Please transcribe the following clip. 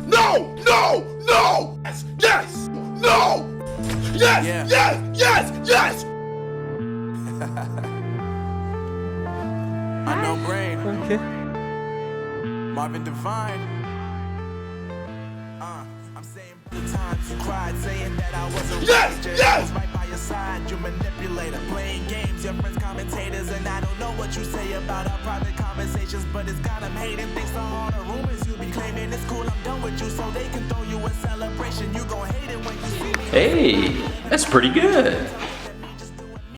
No! No! No! Yes! Yes! No! Yes! Yeah. Yes! Yes! Yes! I know brain. Okay. Marvin Divine. I'm saying the times you cried, saying that I was a Yes, rager. yes. I was right by your side, you manipulator, playing games, your friends commentators, and I don't know what you say about our private conversations, but it's got them hating. Thanks to all the rumors you be claiming. It's cool, I'm done with you, so they can throw you a celebration. You gon' hate it when you see me. Hey, that's pretty good.